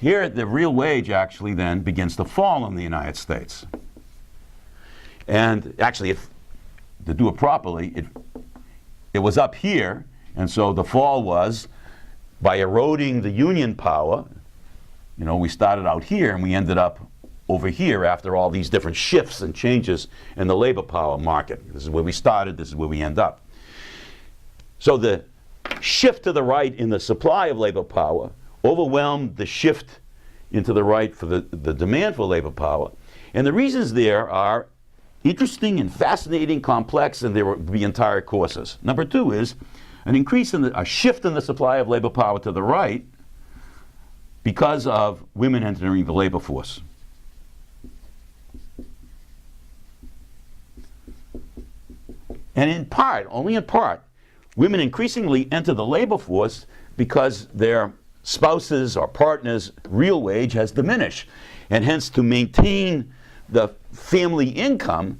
here the real wage actually then begins to fall in the United States. And actually, if to do it properly, it was up here, and so the fall was by eroding the union power. You know, we started out here and we ended up over here after all these different shifts and changes in the labor power market. This is where we started, this is where we end up. So the shift to the right in the supply of labor power overwhelmed the shift into the right for the demand for labor power. And the reasons there are interesting and fascinating, complex, and there will be entire courses. Number two is a shift in the supply of labor power to the right because of women entering the labor force. And in part, only in part, women increasingly enter the labor force because their spouses or partners' real wage has diminished. And hence, to maintain the family income,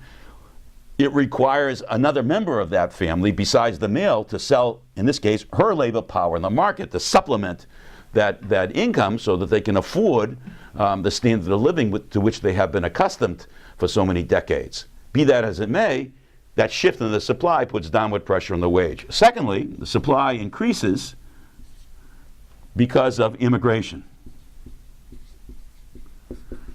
it requires another member of that family besides the male to sell, in this case, her labor power in the market to supplement that income so that they can afford the standard of living to which they have been accustomed for so many decades. Be that as it may, that shift in the supply puts downward pressure on the wage. Secondly, the supply increases because of immigration.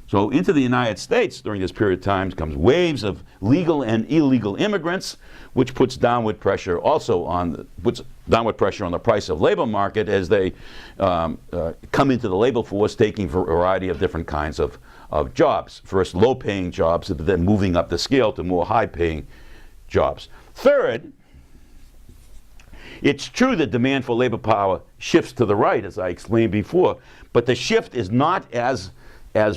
So into the United States during this period of time comes waves of legal and illegal immigrants, which puts downward pressure also on the price of labor market as they come into the labor force taking a variety of different kinds of jobs. First low-paying jobs, but then moving up the scale to more high-paying jobs. Third, it's true that demand for labor power shifts to the right, as I explained before, but the shift is not as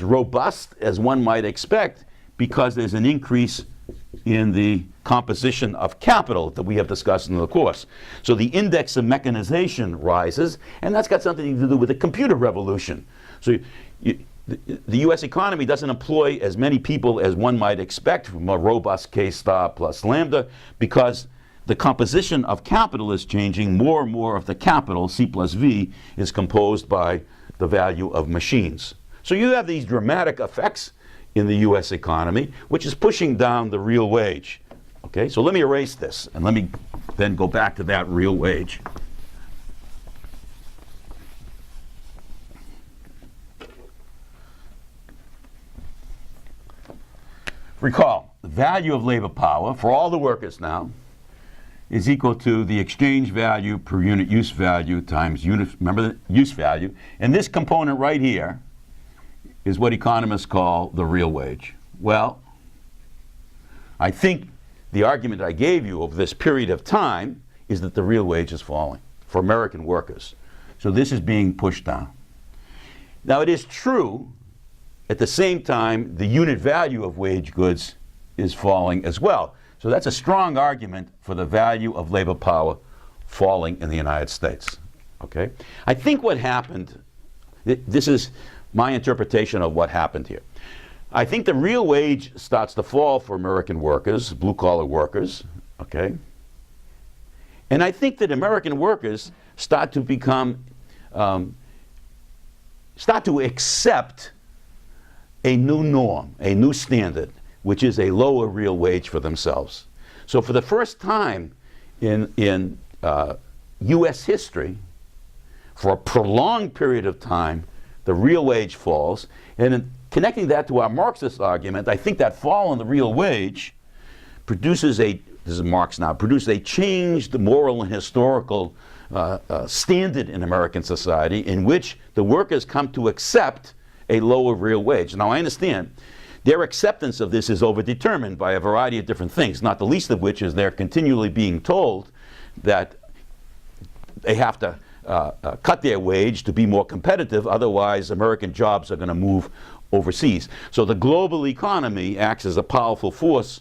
robust as one might expect because there's an increase in the composition of capital that we have discussed in the course. So the index of mechanization rises, and that's got something to do with the computer revolution. So the U.S. economy doesn't employ as many people as one might expect from a robust K-star plus lambda because the composition of capital is changing. More and more of the capital, C plus V, is composed by the value of machines. So you have these dramatic effects in the U.S. economy, which is pushing down the real wage. Okay, so let me erase this, and let me then go back to that real wage. Recall, the value of labor power for all the workers now is equal to the exchange value per unit use value times unit, remember the use value, and this component right here is what economists call the real wage. Well, I think the argument I gave you over this period of time is that the real wage is falling for American workers. So this is being pushed down. Now it is true, at the same time, the unit value of wage goods is falling as well. So that's a strong argument for the value of labor power falling in the United States. Okay? I think what happened, this is my interpretation of what happened here. I think the real wage starts to fall for American workers, blue-collar workers, okay? And I think that American workers start to become, start to accept a new norm, a new standard, which is a lower real wage for themselves. So for the first time in U.S. history, for a prolonged period of time, the real wage falls. And in connecting that to our Marxist argument, I think that fall in the real wage produces this is Marx now, produces a changed moral and historical standard in American society in which the workers come to accept a lower real wage. Now I understand their acceptance of this is overdetermined by a variety of different things, not the least of which is they're continually being told that they have to cut their wage to be more competitive, otherwise American jobs are going to move overseas. So the global economy acts as a powerful force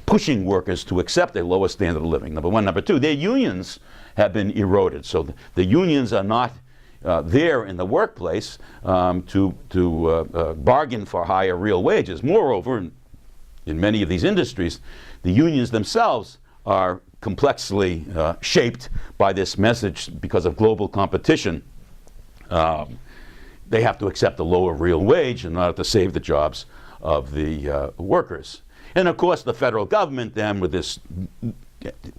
pushing workers to accept a lower standard of living, number one. Number two, their unions have been eroded. So the unions are not there in the workplace to bargain for higher real wages. Moreover, in many of these industries, the unions themselves are complexly shaped by this message because of global competition they have to accept a lower real wage in order to save the jobs of the workers. And of course, the federal government then, with this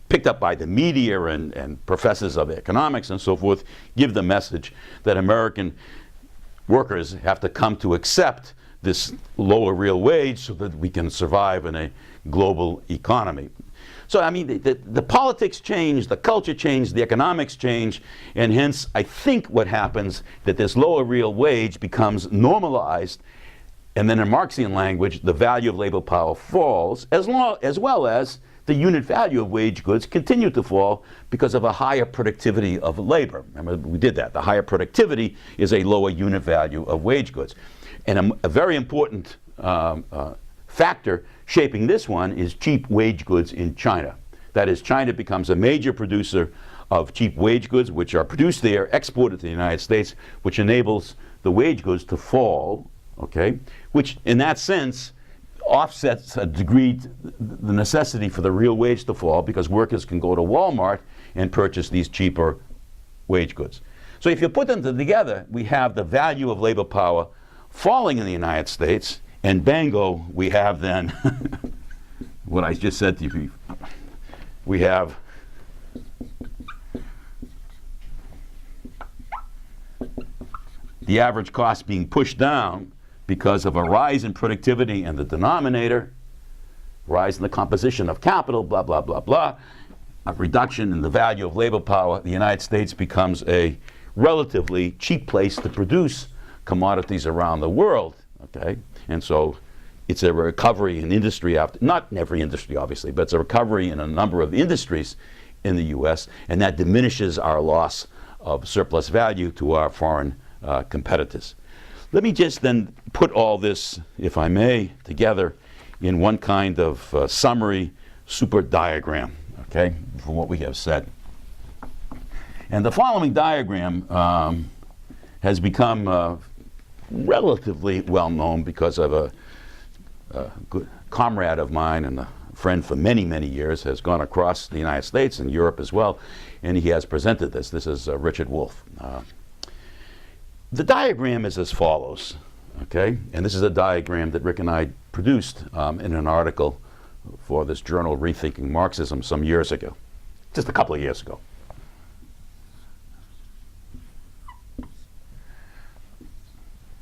picked up by the media and professors of economics and so forth, give the message that American workers have to come to accept this lower real wage so that we can survive in a global economy. So, I mean, the politics change, the culture change, the economics change, and hence I think what happens that this lower real wage becomes normalized, and then in Marxian language, the value of labor power falls, as well as the unit value of wage goods continue to fall because of a higher productivity of labor. Remember, we did that. The higher productivity is a lower unit value of wage goods. And a very important factor shaping this one is cheap wage goods in China. That is, China becomes a major producer of cheap wage goods, which are produced there, exported to the United States, which enables the wage goods to fall, okay, which in that sense offsets a degree the necessity for the real wage to fall, because workers can go to Walmart and purchase these cheaper wage goods. So if you put them together, we have the value of labor power falling in the United States, and bango, we have then what I just said to you. We have the average cost being pushed down because of a rise in productivity in the denominator, rise in the composition of capital, blah, blah, blah, blah, a reduction in the value of labor power. The United States becomes a relatively cheap place to produce commodities around the world, okay? And so it's a recovery in industry after, not in every industry obviously, but it's a recovery in a number of industries in the US, and that diminishes our loss of surplus value to our foreign competitors. Let me just then put all this, if I may, together in one kind of summary super diagram, okay, for what we have said. And the following diagram has become relatively well known because of a good comrade of mine and a friend for many, many years, has gone across the United States and Europe as well, and he has presented this. This is Richard Wolff. The diagram is as follows, okay? And this is a diagram that Rick and I produced in an article for this journal, Rethinking Marxism, some years ago, just a couple of years ago.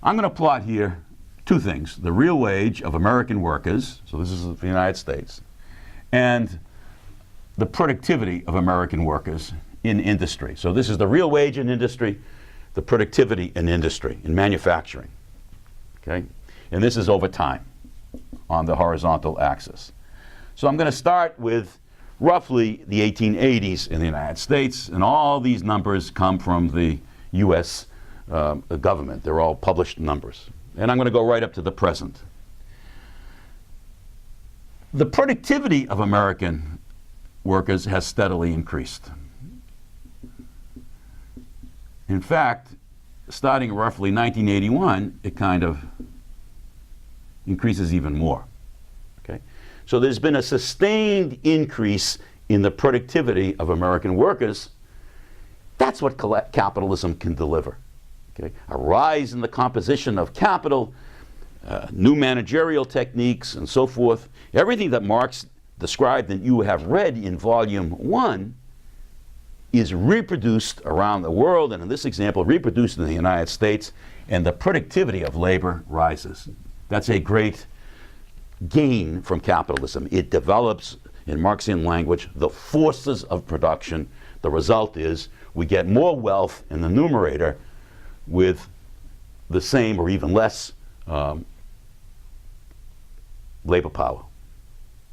I'm going to plot here two things: the real wage of American workers, so this is the United States, and the productivity of American workers in industry. So this is the real wage in industry, the productivity in industry, in manufacturing, okay? And this is over time on the horizontal axis. So I'm going to start with roughly the 1880s in the United States, and all these numbers come from the US government. They're all published numbers. And I'm going to go right up to the present. The productivity of American workers has steadily increased. In fact, starting roughly 1981, it kind of increases even more. Okay? So there's been a sustained increase in the productivity of American workers. That's what capitalism can deliver. Okay? A rise in the composition of capital, new managerial techniques, and so forth. Everything that Marx described that you have read in Volume 1 is reproduced around the world, and in this example, reproduced in the United States, and the productivity of labor rises. That's a great gain from capitalism. It develops, in Marxian language, the forces of production. The result is we get more wealth in the numerator with the same or even less labor power,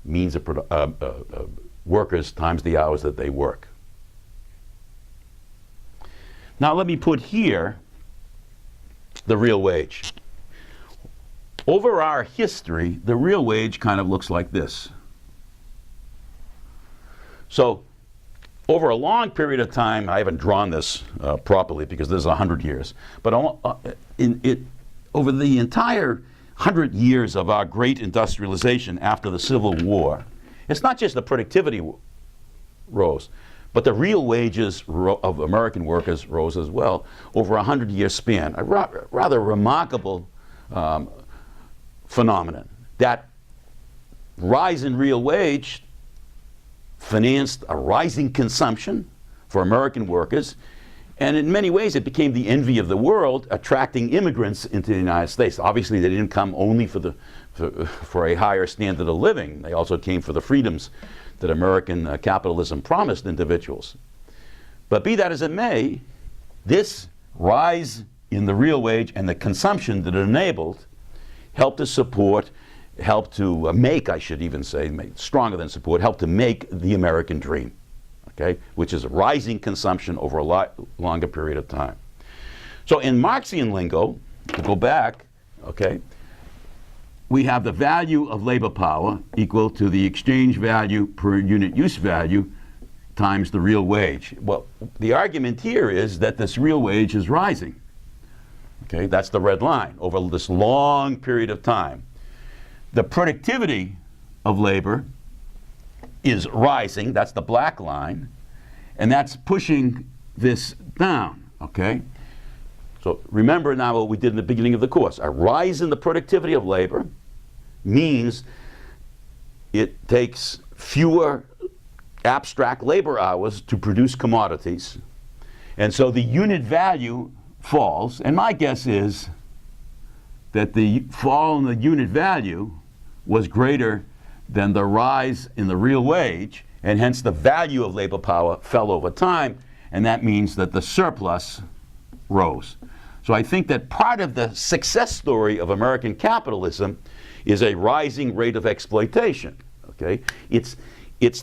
means of workers times the hours that they work. Now let me put here the real wage. Over our history, the real wage kind of looks like this. So over a long period of time, I haven't drawn this properly because there's 100 years, but over the entire 100 years of our great industrialization after the Civil War, it's not just the productivity rose, But the real wages of American workers rose as well over a 100-year span, a rather remarkable phenomenon. That rise in real wage financed a rising consumption for American workers, and in many ways it became the envy of the world, attracting immigrants into the United States. Obviously they didn't come only for a higher standard of living. They also came for the freedoms that American capitalism promised individuals. But be that as it may, this rise in the real wage and the consumption that it enabled helped to support, helped to make, I should even say, stronger than support, helped to make the American dream, okay, which is a rising consumption over a lot longer period of time. So in Marxian lingo, to go back, okay, we have the value of labor power equal to the exchange value per unit use value times the real wage. Well, the argument here is that this real wage is rising. Okay, that's the red line over this long period of time. The productivity of labor is rising, that's the black line, and that's pushing this down, okay? So remember now what we did in the beginning of the course. A rise in the productivity of labor means it takes fewer abstract labor hours to produce commodities, and so the unit value falls, and my guess is that the fall in the unit value was greater than the rise in the real wage, and hence the value of labor power fell over time, and that means that the surplus rose. So I think that part of the success story of American capitalism is a rising rate of exploitation, okay? It's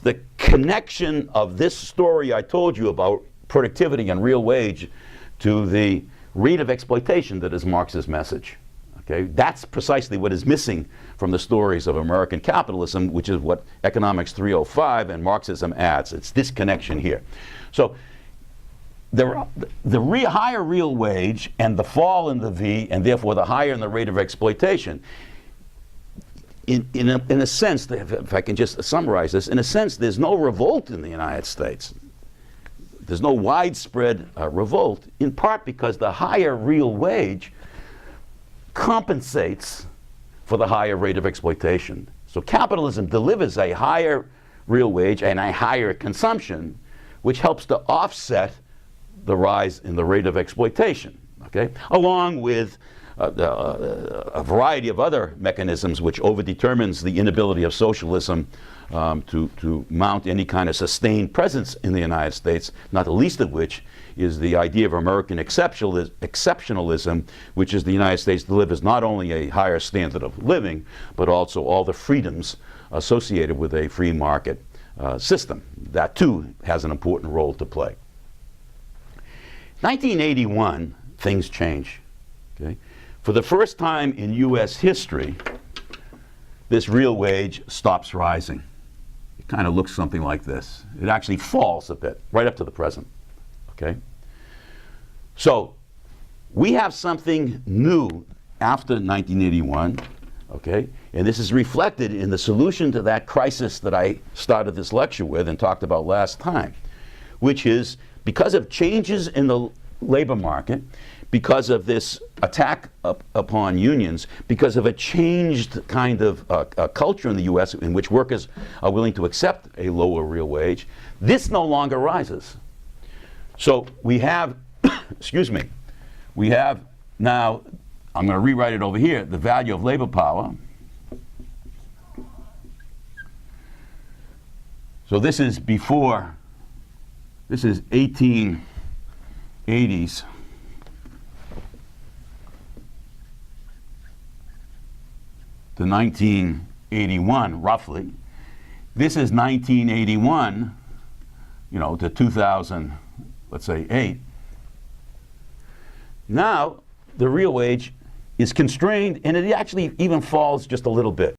the connection of this story I told you about productivity and real wage to the rate of exploitation that is Marx's message. Okay? That's precisely what is missing from the stories of American capitalism, which is what Economics 305 and Marxism adds. It's this connection here. So the higher real wage and the fall in the V, and therefore the higher in the rate of exploitation, in a sense, if I can just summarize this, in a sense there's no revolt in the United States. There's no widespread revolt, in part because the higher real wage compensates for the higher rate of exploitation. So capitalism delivers a higher real wage and a higher consumption, which helps to offset the rise in the rate of exploitation, okay? Along with a variety of other mechanisms which overdetermines the inability of socialism to mount any kind of sustained presence in the United States, not the least of which is the idea of American exceptionalism, which is the United States delivers not only a higher standard of living, but also all the freedoms associated with a free market system. That too has an important role to play. 1981, things change, okay? For the first time in US history, this real wage stops rising. It kind of looks something like this. It actually falls a bit, right up to the present, okay? So we have something new after 1981, okay? And this is reflected in the solution to that crisis that I started this lecture with and talked about last time, which is because of changes in the labor market, because of this attack upon unions, because of a changed kind of culture in the US in which workers are willing to accept a lower real wage, this no longer rises. So we have, excuse me, we have now, I'm going to rewrite it over here, the value of labor power. So this is before, this is 1880s. To 1981, roughly. This is 1981, you know, to 2000, let's say 8. Now, the real wage is constrained, and it actually even falls just a little bit.